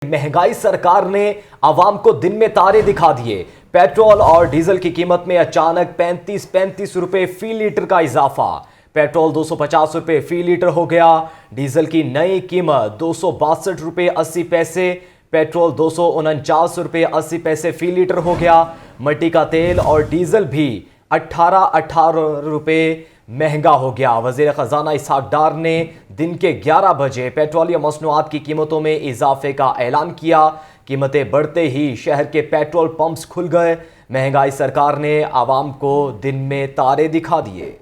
महंगाई सरकार ने आवाम को दिन में तारे दिखा दिए। पेट्रोल और डीजल की कीमत में अचानक 35 रुपए फी लीटर का इजाफा। पेट्रोल 250 रुपए फी लीटर हो गया। डीजल की नई कीमत 262 रुपए 80 पैसे। पेट्रोल 249 रुपए 80 पैसे फी लीटर हो गया। मट्टी का तेल और डीजल भी 18 रुपए महंगा हो गया। वज़ीर ख़ज़ाना इसहाक़ डार ने दिन के 11 बजे पेट्रोलियम मसनूआत की कीमतों में इजाफे का ऐलान किया। कीमतें बढ़ते ही शहर के पेट्रोल पंप्स खुल गए। महंगाई सरकार ने आवाम को दिन में तारे दिखा दिए।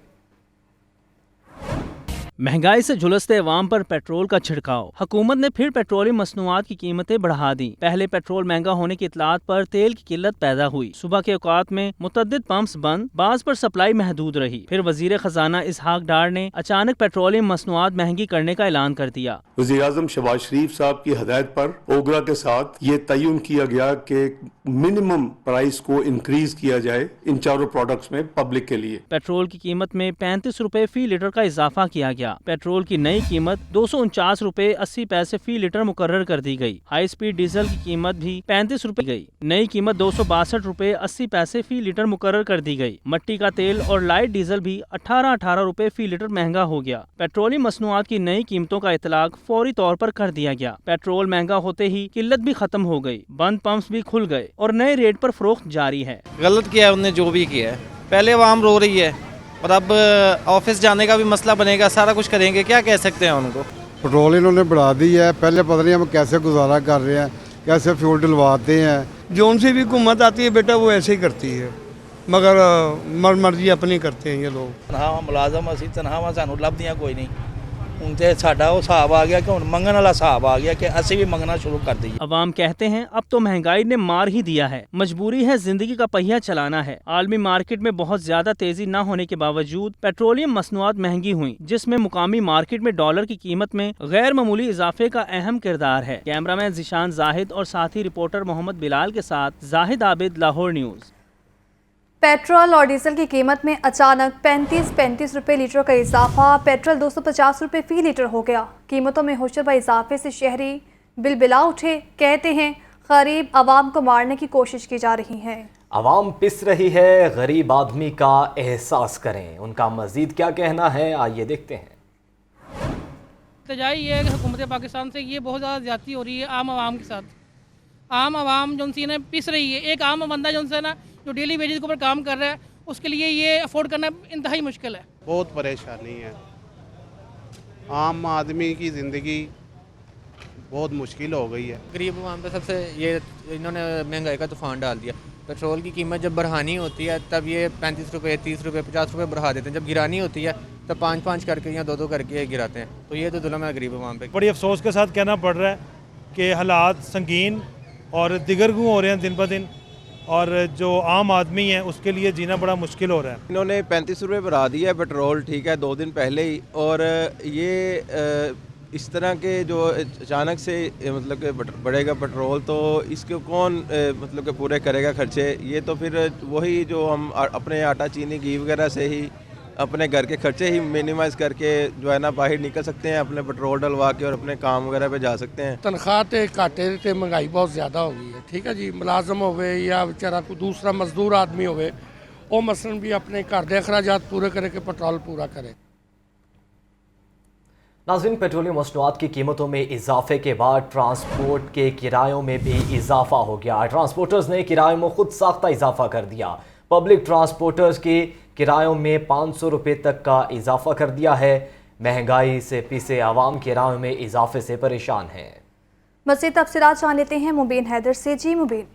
महंगाई से झुलसते अवाम पर पेट्रोल का छिड़काव। हुकूमत ने फिर पेट्रोलियम मसनूआत की कीमतें बढ़ा दी। पहले पेट्रोल महंगा होने की इतलात पर तेल की किल्लत पैदा हुई। सुबह के औकात में मुतअद्दिद पंप्स बंद, बाज पर सप्लाई महदूद रही। फिर वजीर खजाना इसहाक डार ने अचानक पेट्रोलियम मसनूआत महंगी करने का ऐलान कर दिया। वज़ीर आज़म शहबाज शरीफ साहब की हदायत पर ओगरा के साथ ये तयन किया गया कि मिनिमम प्राइस को इंक्रीज किया जाए इन चारों प्रोडक्ट्स में पब्लिक के लिए। पेट्रोल की कीमत में 35 रुपए फी लीटर का इजाफा किया गया। पेट्रोल की नई कीमत 249 रुपए 80 पैसे फी लीटर मुकर्रर कर दी गई। हाई स्पीड डीजल की कीमत भी 35 रुपए गई। नई कीमत 262 रुपए 80 पैसे फी लीटर मुकर्रर कर दी गई। मट्टी का तेल और लाइट डीजल भी 18 रुपए फी लीटर महंगा हो गया। पेट्रोलियम मसनूआत की नई कीमतों का इतलाक फौरी तौर पर कर दिया गया। पेट्रोल महंगा होते ही किल्लत भी खत्म हो गई। बंद पंप्स भी खुल गए और नए रेट पर फरोख्त जारी है। गलत किया है उन्होंने जो भी किया है। पहले आवाम रो रही है और अब ऑफिस जाने का भी मसला बनेगा, सारा कुछ करेंगे, क्या कह सकते हैं उनको। पेट्रोल इन्होंने बढ़ा दी है। पहले पता नहीं हम कैसे गुजारा कर रहे हैं, कैसे फ्यूल डलवाते हैं। जोन से भी हुकूमत आती है बेटा वो ऐसे ही करती है, मगर मर्जी अपनी करते हैं ये लोग। तनख्वाह मुलाजम असी तनख्वाह सानू लभदियां कोई नहीं। ਹੁਣ ਤੇ ਸਾਡਾ ਉਹ ਹਿਸਾਬ आ गया कि ਹੁਣ ਮੰਗਣ वाला ਹਿਸਾਬ आ गया कि ਅਸੀਂ भी मंगना शुरू कर दी। अवाम कहते हैं अब तो महंगाई ने मार ही दिया है। मजबूरी है जिंदगी का पहिया चलाना है। आलमी मार्केट में बहुत ज्यादा तेजी न होने के बावजूद पेट्रोलियम मसनूआत महंगी हुई, जिसमें मुकामी मार्केट में डॉलर की कीमत में गैर मामूली इजाफे का अहम किरदार है। कैमरामैन जिशान जाहिद और साथी रिपोर्टर मोहम्मद बिलाल के साथ जाहिद आबिद, लाहौर न्यूज़। पेट्रोल और डीजल की कीमत में अचानक 35 रुपए लीटर का इजाफा। पेट्रोल 250 रुपए फी लीटर हो गया। कीमतों में होशरबा इजाफे से शहरी बिलबिला उठे। कहते हैं गरीब आवाम को मारने की कोशिश की जा रही है। आवाम पिस रही है, गरीब आदमी का एहसास करें। उनका मजीद क्या कहना है, आइए देखते हैं। इल्तिजाई ये है कि हुकूमत पाकिस्तान से ये बहुत ज़्यादा ज्यादती हो रही है आम आवाम के साथ। आम आवाम जो सी ना पिस रही है। एक आम बंदा जो से ना जो डेली वेजेस के ऊपर काम कर रहा है, उसके लिए ये अफोर्ड करना इंतहाई मुश्किल है। बहुत परेशानी है। आम आदमी की ज़िंदगी बहुत मुश्किल हो गई है। गरीब आवाम पे सबसे ये इन्होंने महंगाई का तूफान डाल दिया। पेट्रोल की कीमत जब बढ़ानी होती है तब ये 35 रुपये 30 रुपये 50 रुपये बढ़ा देते हैं। जब गिरानी होती है तब 5 करके या 2 करके गिराते हैं। तो ये तो जुल्म है गरीब आवाम पे। बड़ी अफसोस के साथ कहना पड़ रहा है कि हालात संगीन और दिगरगू हो रहे हैं दिन ब दिन, और जो आम आदमी है उसके लिए जीना बड़ा मुश्किल हो रहा है। इन्होंने 35 रुपये बढ़ा दिया है पेट्रोल, ठीक है, 2 दिन पहले ही। और ये इस तरह के जो अचानक से मतलब कि बढ़ेगा पेट्रोल, तो इसके कौन मतलब कि पूरे करेगा खर्चे। ये तो फिर वही जो हम अपने आटा चीनी घी वगैरह से ही अपने घर के खर्चे ही मिनिमाइज़ करके जो है ना बाहर निकल सकते हैं, अपने पेट्रोल डलवा के और अपने काम वगैरह पे जा सकते हैं। तनख्वाह ते घाटे ते महंगाई बहुत ज़्यादा हो गई है। ठीक है जी, मुलाजम होवे या बेचारा कोई दूसरा मजदूर आदमी होवे, वो मसलन भी अपने घर के अखराजात पूरे करे के पेट्रोल पूरा करे। नाज़रीन, पेट्रोलियम मसनूआत की कीमतों में इजाफे के बाद ट्रांसपोर्ट के किरायों में भी इजाफा हो गया। ट्रांसपोर्टर्स ने किरायों में खुद साख्ता इजाफा कर दिया। पब्लिक ट्रांसपोर्टर्स के किरायों में 500 रुपये तक का इजाफा कर दिया है। महंगाई से पिसे आवाम किरायों में इजाफे से परेशान हैं। मज़ीद तफसीलात जान लेते हैं मुबीन हैदर से। जी मुबीन।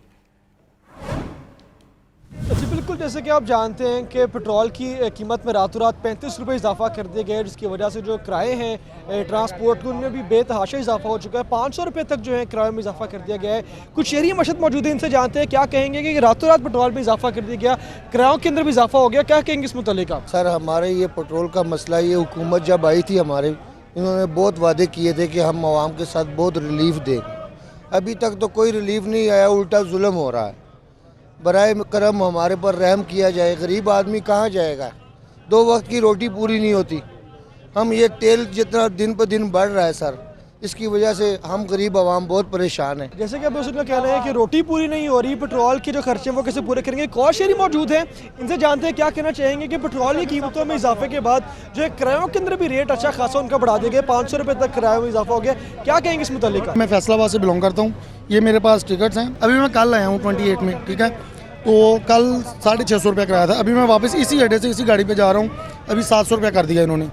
जी बिल्कुल, जैसे कि आप जानते हैं कि पेट्रोल की कीमत में रातों रात 35 रुपये इजाफा कर दिए गए, जिसकी वजह से जो किराए हैं ट्रांसपोर्ट के उनमें भी बेतहाशा इजाफा हो चुका है। 500 रुपये तक जो है किराए में इजाफा कर दिया गया है। कुछ शहरी मशहद मौजूद है, इनसे जानते हैं क्या कहेंगे कि रातों रात पेट्रोल में इजाफा कर दिया गया, किरायों के अंदर भी इजाफा हो गया, क्या कहेंगे इस मुतालिक आप? सर, हमारे ये पेट्रोल का मसला, ये हुकूमत जब आई थी हमारे, इन्होंने बहुत वादे किए थे कि हम आवाम के साथ बहुत रिलीफ देंगे। अभी तक तो कोई रिलीफ नहीं आया, उल्टा जुल्म हो रहा है। बराए करम हमारे पर रहम किया जाए। गरीब आदमी कहाँ जाएगा? 2 वक्त की रोटी पूरी नहीं होती। हम ये तेल जितना दिन पर दिन बढ़ रहा है सर, इसकी वजह से हम गरीब आवाम बहुत परेशान हैं। जैसे कि अब उनका कहना है कि रोटी पूरी नहीं हो रही, पेट्रोल के जो खर्चे वो कैसे पूरे करेंगे। एक और शहरी मौजूद हैं, इनसे जानते हैं क्या कहना चाहेंगे कि पेट्रोल की कीमतों में इजाफे के बाद जो है किरायों के अंदर भी रेट अच्छा खासा उनका बढ़ा दिया गया, 500 रुपये तक किराए में इजाफा हो गया। क्या कहेंगे इस मुतालिक? मैं फैसलाबाद से बिलोंग करता हूँ, ये मेरे पास टिकट्स हैं। अभी मैं कल आया हूँ 28 में, ठीक है, तो कल 650 रुपया किराया था। अभी मैं वापस इसी अड्डे से इसी गाड़ी पे जा रहा हूँ, अभी 700 रुपया कर दिया इन्होंने।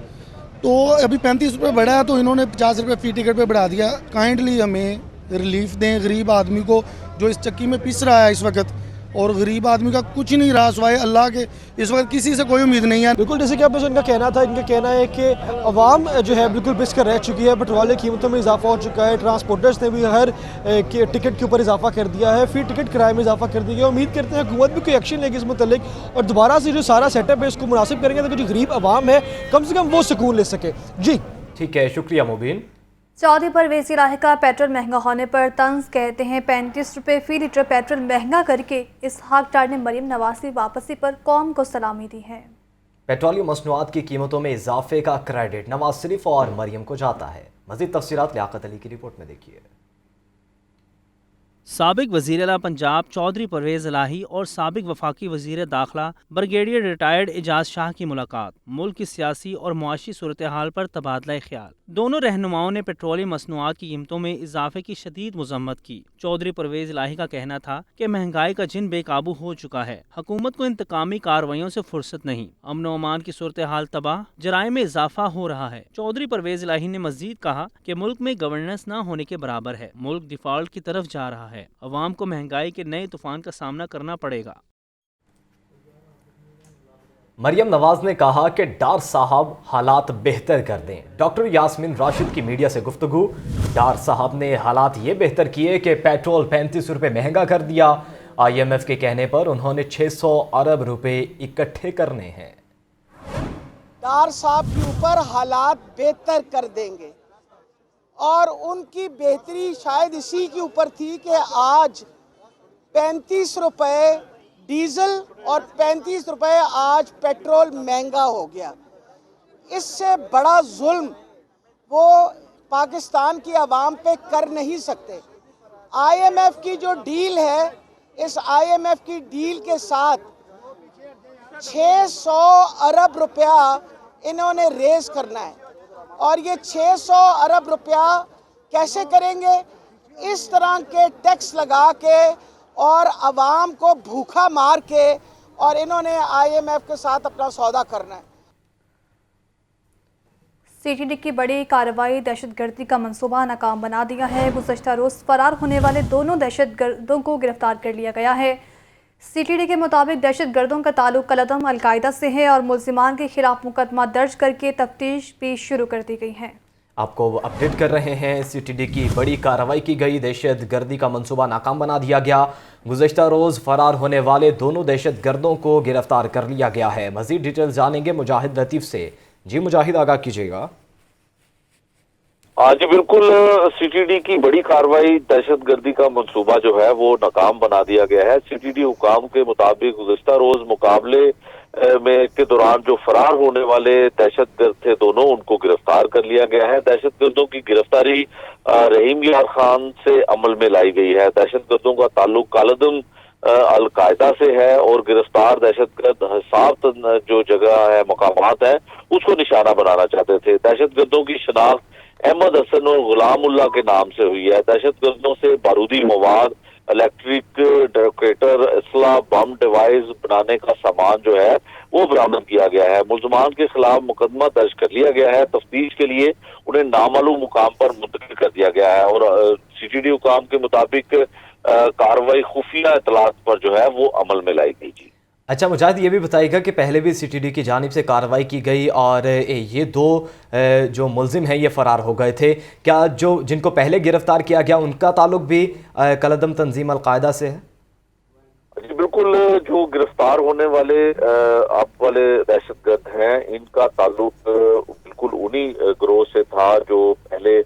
तो अभी 35 रुपये बढ़ा है, तो इन्होंने 50 रुपये फी टिकट पे बढ़ा दिया। काइंडली हमें रिलीफ दें गरीब आदमी को जो इस चक्की में पिस रहा है इस वक्त, और गरीब आदमी का कुछ नहीं रहा सिवाय अल्लाह के। इस वक्त किसी से कोई उम्मीद नहीं है। बिल्कुल, जैसे कि अब इनका कहना था, इनका कहना है कि अवाम जो है बिल्कुल पिस कर रह चुकी है, पेट्रोल की कीमतों में इजाफा हो चुका है, ट्रांसपोर्टर्स ने भी हर टिकट के ऊपर इजाफा कर दिया है, फी टिकट किराए में इजाफा कर दिया है। उम्मीद करते हैं हुकूमत भी कोई एक्शन लेगी इस मुतल्लिक और दोबारा से जो सारा सेटअप है इसको मुनासिब करेंगे ताकि जो गरीब अवाम है कम से कम वो सुकून ले सके। जी ठीक है, शुक्रिया मुबीन। सऊदी परवेज इलाही का पेट्रोल महंगा होने पर तंज कहते हैं 35 रुपये फी लीटर पेट्रोल महंगा करके इसहाक डार ने मरीम नवाज की वापसी पर कौम को सलामी दी है। पेट्रोलियम मसनूआत की कीमतों में इजाफे का क्रेडिट नवाज शरीफ और मरियम को जाता है। मजीद तफसीलात लियाकत अली की रिपोर्ट में देखिए। साबिक वज़ीर आला पंजाब चौधरी परवेज इलाही और साबिक वफाकी वज़ीर दाखिला ब्रिगेडियर रिटायर्ड एजाज शाह की मुलाकात, मुल्क की सियासी और मुआशी सूरत हाल पर तबादला ख्याल। दोनों रहनुमाओं ने पेट्रोलियम मसनूआत की कीमतों में इजाफे की शदीद मजम्मत की। चौधरी परवेज इलाही का कहना था कि महंगाई का जिन बेकाबू हो चुका है, हुकूमत को इंतकामी कार्रवाइयों से फुर्सत नहीं, अमन व अमान की सूरत हाल तबाह, जराइम में इजाफा हो रहा है। चौधरी परवेज इलाही ने मजीद कहा कि मुल्क में गवर्नेंस न होने के बराबर है, मुल्क डिफॉल्ट की तरफ जा रहा है, अवाम को महंगाई के नए तूफान का सामना करना पड़ेगा। मरियम नवाज ने कहा कि डार साहब हालात बेहतर कर दें। डॉक्टर यास्मीन राशिद की मीडिया से गुफ्तगू। डार साहब ने हालात ये बेहतर किए कि पेट्रोल 35 रुपये महंगा कर दिया। IMF के कहने पर उन्होंने 600 अरब रुपए इकट्ठे करने हैं। डार साहब के ऊपर हालात बेहतर कर देंगे और उनकी बेहतरी शायद इसी के ऊपर थी कि आज 35 रुपये डीजल और 35 रुपये आज पेट्रोल महंगा हो गया। इससे बड़ा जुल्म वो पाकिस्तान की आवाम पे कर नहीं सकते। IMF की जो डील है, इस IMF की डील के साथ 600 अरब रुपया इन्होंने रेज करना है और ये 600 अरब रुपया कैसे करेंगे? इस तरह के टैक्स लगा के और आवाम को भूखा मार के, और इन्होंने IMF के साथ अपना सौदा करना है। CTD की बड़ी कार्रवाई दहशतगर्दी का मंसूबा नाकाम बना दिया है। गुज़श्ता रोज़ फरार होने वाले दोनों दहशतगर्दों को गिरफ्तार कर लिया गया है। CTD के मुताबिक दहशतगर्दों का ताल्लुक कलदम अलकायदा से है और मुल्जिमान के खिलाफ मुकदमा दर्ज करके तफ्तीश भी शुरू कर दी गई है। आपको अपडेट कर रहे हैं। CTD की बड़ी कार्रवाई की गई, दहशतगर्दी का मंसूबा नाकाम बना दिया गया। गुज़श्ता रोज़ फरार होने वाले दोनों दहशतगर्दों को गिरफ्तार कर लिया गया है। मज़ीद डिटेल जानेंगे मुजाहिद लतीफ़ से। जी मुजाहिद, आगाह कीजिएगा। जी बिल्कुल, CTD की बड़ी कार्रवाई, दहशतगर्दी का मंसूबा जो है वो नाकाम बना दिया गया है। CTD हुकाम के मुताबिक गुज़श्ता रोज मुकाबले में के दौरान जो फरार होने वाले दहशतगर्द थे दोनों, उनको गिरफ्तार कर लिया गया है। दहशतगर्दों की गिरफ्तारी रहीम यार खान से अमल में लाई गई है। दहशतगर्दों का ताल्लुक कालदम अलकायदा से है और गिरफ्तार दहशतगर्द हिसाब जो जगह है, मकामात है, उसको निशाना बनाना चाहते थे। दहशतगर्दों की शनाख्त अहमद हसन और गुलामुल्लाह के नाम से हुई है। दहशतगर्दों से बारूदी मवाद, इलेक्ट्रिक डेकोरेटर, असला, बम डिवाइस बनाने का सामान जो है वो बरामद किया गया है। मुल्ज़मान के खिलाफ मुकदमा दर्ज कर लिया गया है। तफ्तीश के लिए उन्हें नामालूम मुकाम पर मुंतकिल कर दिया गया है और CTD हुकाम के मुताबिक कार्रवाई खुफिया इतलात पर जो है वो अमल में लाई गई। जी अच्छा मुजाहिद, ये भी बताइएगा कि पहले भी CTD की जानिब से कार्रवाई की गई और ये दो जो मुल्जिम हैं ये फरार हो गए थे। क्या जो जिनको पहले गिरफ्तार किया गया उनका ताल्लुक भी कलदम तंजीम अलकायदा से है? जी बिल्कुल, जो गिरफ्तार होने वाले आप वाले दहशतगर्द हैं, इनका ताल्लुक बिल्कुल उन्हीं गिरोह से था जो पहले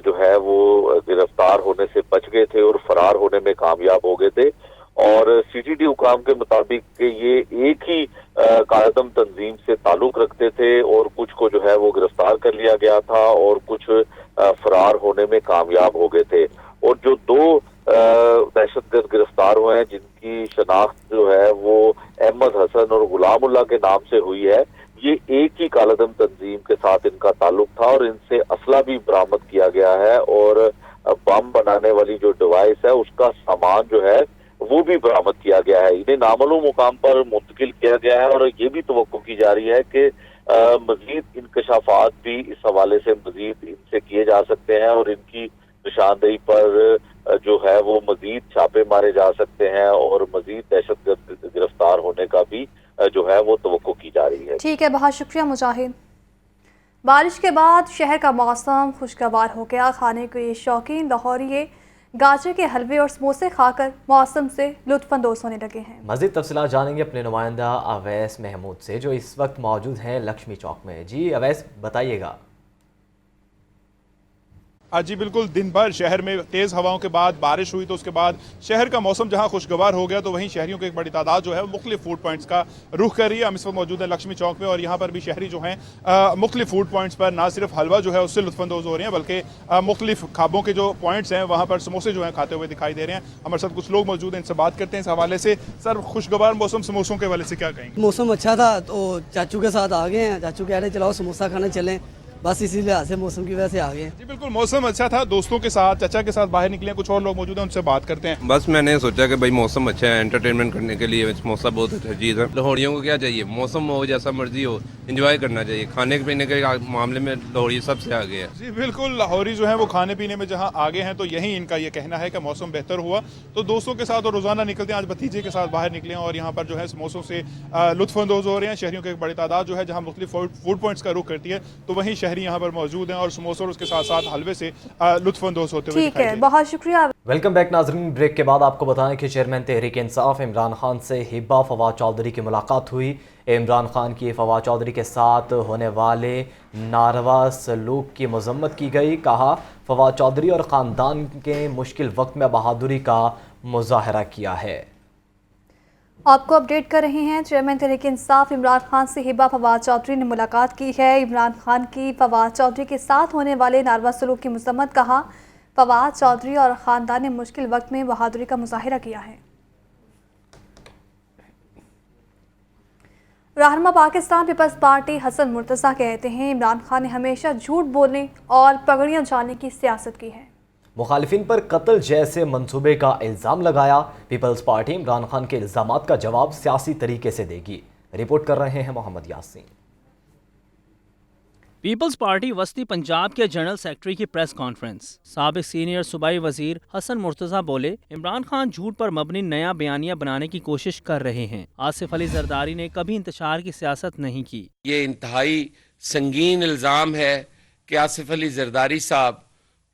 जो है वो गिरफ्तार होने से बच गए थे और फरार होने में कामयाब हो गए थे। और सीटीडी हुकाम के मुताबिक कि ये एक ही कायदम तंजीम से ताल्लुक रखते थे और कुछ को जो है वो गिरफ्तार कर लिया गया था और कुछ फरार होने में कामयाब हो गए थे। और जो दो दहशतगर्द गिरफ्तार हुए हैं जिनकी शनाख्त जो है वो अहमद हसन और गुलामुल्लाह के नाम से हुई है, ये एक ही कालादम तंजीम के साथ इनका ताल्लुक था और इनसे असला भी बरामद किया गया है और बम बनाने वाली जो डिवाइस है उसका सामान जो है वो भी बरामद किया गया है। इन्हें नामालूम मुकाम पर मुंतकिल किया गया है और ये भी तवक्को की जा रही है कि मजीद इंकशाफात भी इस हवाले से मजीद इनसे किए जा सकते हैं और इनकी निशानदेही पर जो है वो मजीद छापे मारे जा सकते हैं और मजीद दहशतगर्द गिरफ्तार होने का भी जो है वो तवक्को की जा रही है। ठीक है, बहुत शुक्रिया मुजाहिद। बारिश के बाद शहर का मौसम खुशगवार हो गया। खाने के शौकीन लाहौरी गाजर के हलवे और समोसे खाकर मौसम से लुत्फानंदोज होने लगे हैं। मज़ीद तफसीलात जानेंगे अपने नुमाइंदा अवैस महमूद से जो इस वक्त मौजूद हैं लक्ष्मी चौक में। जी अवैस, बताइएगा। आज जी बिल्कुल, दिन भर शहर में तेज़ हवाओं के बाद बारिश हुई तो उसके बाद शहर का मौसम जहां खुशगवार हो गया तो वहीं शहरियों की एक बड़ी तादाद जो है मुख्तलिफ फूड पॉइंट्स का रुख कर रही है। हम इस वक्त मौजूद हैं लक्ष्मी चौक में और यहाँ पर भी शहरी जो हैं मुख्तलिफ फूड पॉइंट्स पर ना सिर्फ हलवा जो है उससे लुत्फानंदोज हो रहे हैं बल्कि मुख्तलिफ खाबों के जो पॉइंट्स हैं वहाँ पर समोसे जो हैं खाते हुए दिखाई दे रहे हैं। हमारे साथ कुछ लोग मौजूद हैं, इनसे बात करते हैं इस हवाले से। सर, खुशगवार मौसम समोसों के हवाले से क्या कहेंगे? मौसम अच्छा था तो चाचू के साथ आ गए हैं। चाचू कह रहे चलाओ समोसा खाने चलें, बस इसी लिहाज से मौसम की वजह से आ गए। जी बिल्कुल, मौसम अच्छा था, दोस्तों के साथ चाचा के साथ बाहर निकले। कुछ और लोग मौजूद हैं, उनसे बात करते हैं। बस मैंने सोचा कि भाई मौसम अच्छा है, एंटरटेनमेंट करने के लिए समोसा बहुत अच्छा चीज़ है। लाहौरियों को क्या चाहिए, मौसम हो जैसा मर्जी हो, एंजॉय करना चाहिए। खाने पीने के मामले में लाहौरी सबसे आगे है। जी बिल्कुल, लाहौरी जो है वो खाने पीने में जहाँ आगे हैं तो यही इनका ये कहना है कि मौसम बेहतर हुआ तो दोस्तों के साथ और रोजाना निकलते हैं। आज भतीजे के साथ बाहर निकले हैं और यहाँ पर जो है समोसों से लुत्फानंदोज हो रहे हैं। शहरियों की एक बड़ी तादाद जो है जहाँ मुख्तलिफ फूड पॉइंट्स का रुख करती है तो वहीं शहरी यहाँ पर मौजूद और समोसे और उसके साथ साथ हलवे से लुत्फानंदोज होते हुए ठीक है, बहुत शुक्रिया। वेलकम बैक नाज़रीन। ब्रेक के बाद आपको बताएं कि चेयरमैन तहरीक इंसाफ इमरान खान से हिब्बा फवाद चौधरी की मुलाकात हुई। इमरान खान की फवाद चौधरी के साथ होने वाले नारवा सलूक की मजम्मत की गई। कहा, फवाद चौधरी और ख़ानदान के मुश्किल वक्त में बहादुरी का मुजाहरा किया है। आपको अपडेट कर रहे हैं। चेयरमैन तहरीक इंसाफ इमरान खान से हिब्बा फवाद चौधरी ने मुलाकात की है। इमरान खान की फवाद चौधरी के साथ होने वाले नारवा सलूक की मजम्मत। कहा, फवाद चौधरी और ख़ानदान ने मुश्किल वक्त में बहादुरी का मुजाहिरा किया है। रहनुमा पाकिस्तान पीपल्स पार्टी हसन मुर्तज़ा कहते हैं इमरान खान ने हमेशा झूठ बोलने और पगड़ियाँ झाड़ने की सियासत की है। मुखालिफिन पर कत्ल जैसे मंसूबे का इल्ज़ाम लगाया। पीपल्स पार्टी इमरान खान के इल्ज़ामात का जवाब सियासी तरीके से देगी। रिपोर्ट कर रहे हैं मोहम्मद यासीन। पीपल्स पार्टी वस्ती पंजाब के जनरल सेक्रेटरी की प्रेस कॉन्फ्रेंस। साबिक सीनियर सूबाई वजीर हसन मुर्तज़ा बोले, इमरान खान झूठ पर मबनी नया बयानिया बनाने की कोशिश कर रहे हैं। आसिफ अली जरदारी ने कभी इंतशार की सियासत नहीं की। ये इंतहाई संगीन इल्ज़ाम है कि आसिफ अली जरदारी साहब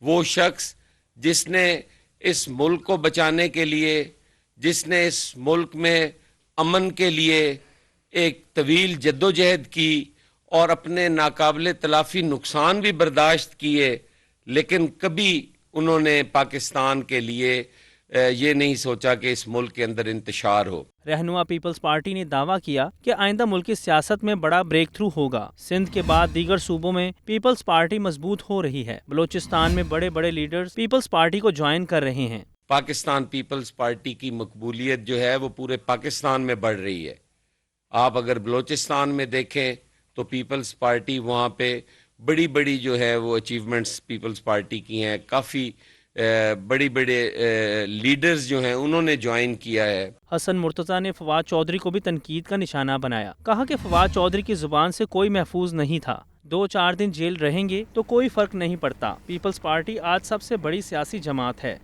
वो शख्स जिसने इस मुल्क को बचाने के लिए, जिसने इस मुल्क में अमन के लिए एक तवील जद्दोजहद की और अपने नाकाबिले तलाफी नुकसान भी बर्दाश्त किए, लेकिन कभी उन्होंने पाकिस्तान के लिए ये नहीं सोचा कि इस मुल्क के अंदर इंतशार हो। रहनुमा पीपल्स पार्टी ने दावा किया कि आइंदा मुल्क की सियासत में बड़ा ब्रेक थ्रू होगा। सिंध के बाद दीगर सूबों में पीपल्स पार्टी मजबूत हो रही है। बलोचिस्तान में बड़े बड़े लीडर्स पीपल्स पार्टी को ज्वाइन कर रहे हैं। पाकिस्तान पीपल्स पार्टी की मकबूलियत जो है वो पूरे पाकिस्तान में बढ़ रही है। आप अगर बलोचिस्तान में देखें तो पीपल्स पार्टी वहाँ पे बड़ी बड़ी जो है वो अचीवमेंट्स पीपल्स पार्टी की हैं। काफ़ी बड़ी बड़े लीडर्स जो हैं उन्होंने ज्वाइन किया है। हसन मुर्तज़ा ने फवाद चौधरी को भी तनकीद का निशाना बनाया। कहा कि फवाद चौधरी की जुबान से कोई महफूज नहीं था। 2-4 दिन जेल रहेंगे तो कोई फर्क नहीं पड़ता। पीपल्स पार्टी आज सबसे बड़ी सियासी जमात है।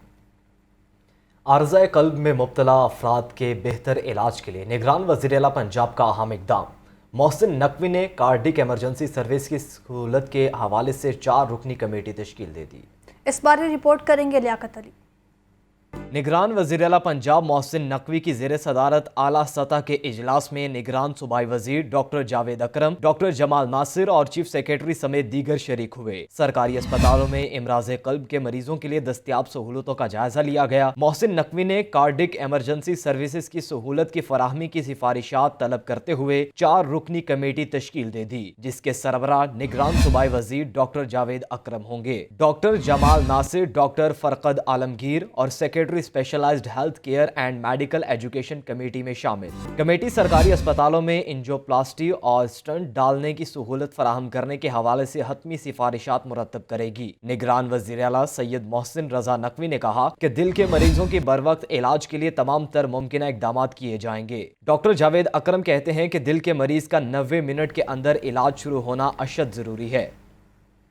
आर्ज़ाए क़ल्ब में मुब्तला अफराद के बेहतर इलाज के लिए निगरान वज़ीर-ए-आला पंजाब का अहम इक़दाम। मोहसिन नकवी ने कार्डिक एमरजेंसी सर्विस की सहूलत के हवाले से 4 रुकनी कमेटी तश्कील दे दी। इस बारे रिपोर्ट करेंगे लियाकत अली। निगरान वज़ीर-ए-आला पंजाब मोहसिन नकवी की ज़ेर सदारत आला सतह के इजलास में निगरान सूबाई वजीर डॉक्टर जावेद अकरम, डॉक्टर जमाल नासिर और चीफ सेक्रेटरी समेत दीगर शरीक हुए। सरकारी अस्पतालों में इमराज़ कल्ब के मरीजों के लिए दस्तियाब सहूलतों का जायजा लिया गया। मोहसिन नकवी ने कार्डिक एमरजेंसी सर्विसेज की सहूलत की फराहमी की सिफारिशात तलब करते हुए 4 रुकनी कमेटी तश्कील दे दी, जिसके सरबराह निगरान सूबाई वजीर डॉक्टर जावेद अकरम होंगे। डॉक्टर जमाल नासिर, डॉक्टर फरकद आलमगीर और secretary specialised health care and medical education committee में शामिल। कमेटी सरकारी अस्पतालों में एंजियोप्लास्टी और स्टंट डालने की सहूलत फराहम करने के हवाले से हतमी सिफारिशात मुरतब करेगी। निगरान वज़ीर-ए-आला सैयद मोहसिन रजा नकवी ने कहा कि दिल के मरीजों की बरवक्त इलाज के लिए तमाम तर मुमकिन इकदाम किए जाएंगे। डॉक्टर जावेद अकरम कहते हैं कि दिल के मरीज का 90 मिनट के अंदर इलाज शुरू होना अशद जरूरी है।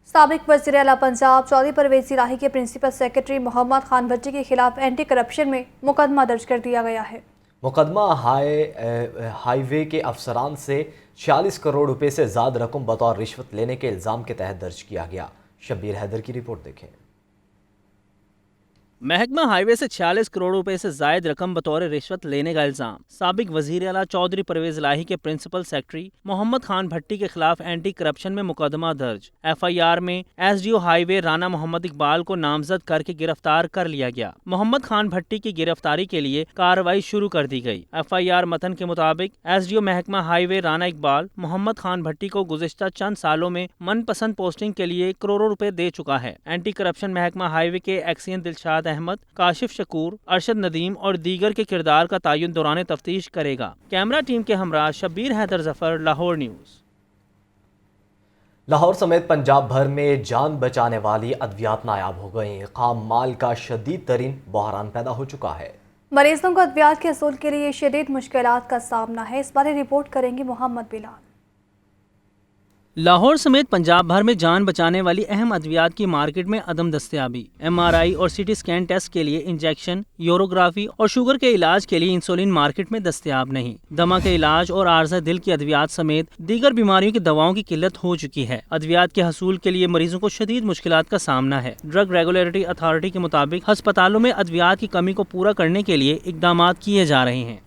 साबिक वज़ीर-ए-आला पंजाब चौधरी परवेज़ इलाही के प्रिंसिपल सेक्रेटरी मोहम्मद खान भट्टी के खिलाफ एंटी करप्शन में मुकदमा दर्ज कर दिया गया है। मुकदमा हाईवे के अफसरान से 46 करोड़ रुपए से ज़्यादा रकम बतौर रिश्वत लेने के इल्ज़ाम के तहत दर्ज किया गया। शब्बीर हैदर की रिपोर्ट देखें। महकमा हाईवे से 46 करोड़ रुपए से जायद रकम बतौर रिश्वत लेने का इल्जाम। साबिक वजीर आला चौधरी परवेज इलाही के प्रिंसिपल सेक्रेटरी मोहम्मद खान भट्टी के खिलाफ एंटी करप्शन में मुकदमा दर्ज। FIR में SDO हाईवे राना मोहम्मद इकबाल को नामजद करके गिरफ्तार कर लिया गया। मोहम्मद खान भट्टी की गिरफ्तारी के लिए कार्रवाई शुरू कर दी गई। FIR मतन के मुताबिक SDO महकमा हाईवे राना इकबाल मोहम्मद खान भट्टी को गुज़िश्ता चंद सालों में मनपसंद पोस्टिंग के लिए करोड़ों रुपए दे चुका है। एंटी करप्शन महकमा हाईवे के एक्सियन दिलशाद अहमद, काशिफ शकूर, अरशद नदीम और दीगर के किरदार का तयन दौरान तफ्तीश करेगा। कैमरा टीम के हमरा शब्बीर हैदर जफर, लाहौर न्यूज़। लाहौर समेत पंजाब भर में जान बचाने वाली अद्वियात नायाब हो गई। खाम माल का शदीद तरीन बहरान पैदा हो चुका है। मरीजों को अद्वियात के हसूल के लिए शदीद मुश्किलात का सामना है। इस बारे रिपोर्ट करेंगे मोहम्मद बिलाल। लाहौर समेत पंजाब भर में जान बचाने वाली अहम अद्वियात की मार्केट में अदम दस्तयाबी। MRI और CT स्कैन टेस्ट के लिए इंजेक्शन, यूरोग्राफी और शुगर के इलाज के लिए इंसुलिन मार्केट में दस्तयाब नहीं। दमा के इलाज और आर्जा दिल की अद्वियात समेत दीगर बीमारियों की दवाओं की किल्लत हो चुकी है। अद्वियात के हसूल के लिए मरीजों को शदीद मुश्किलात का सामना है। ड्रग रेगुलेटरी अथॉरिटी के मुताबिक अस्पतालों में अद्वियात की कमी को पूरा करने के लिए इकदाम किए जा रहे हैं।